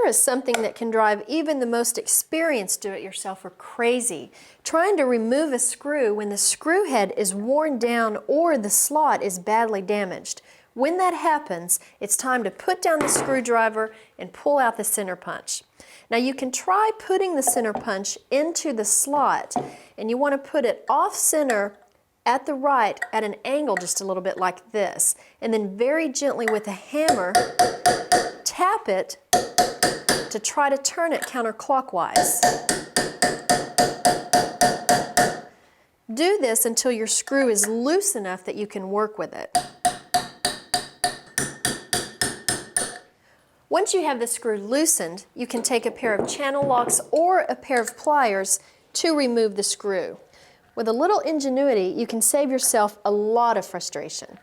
Here is something that can drive even the most experienced do-it-yourselfer crazy. Trying to remove a screw when the screw head is worn down or the slot is badly damaged. When that happens, it's time to put down the screwdriver and pull out the center punch. Now you can try putting the center punch into the slot, and you want to put it off center at the right at an angle just a little bit like this, and then very gently with a hammer tap it to try to turn it counterclockwise. Do this until your screw is loose enough that you can work with it. Once you have the screw loosened, you can take a pair of channel locks or a pair of pliers to remove the screw. With a little ingenuity, you can save yourself a lot of frustration.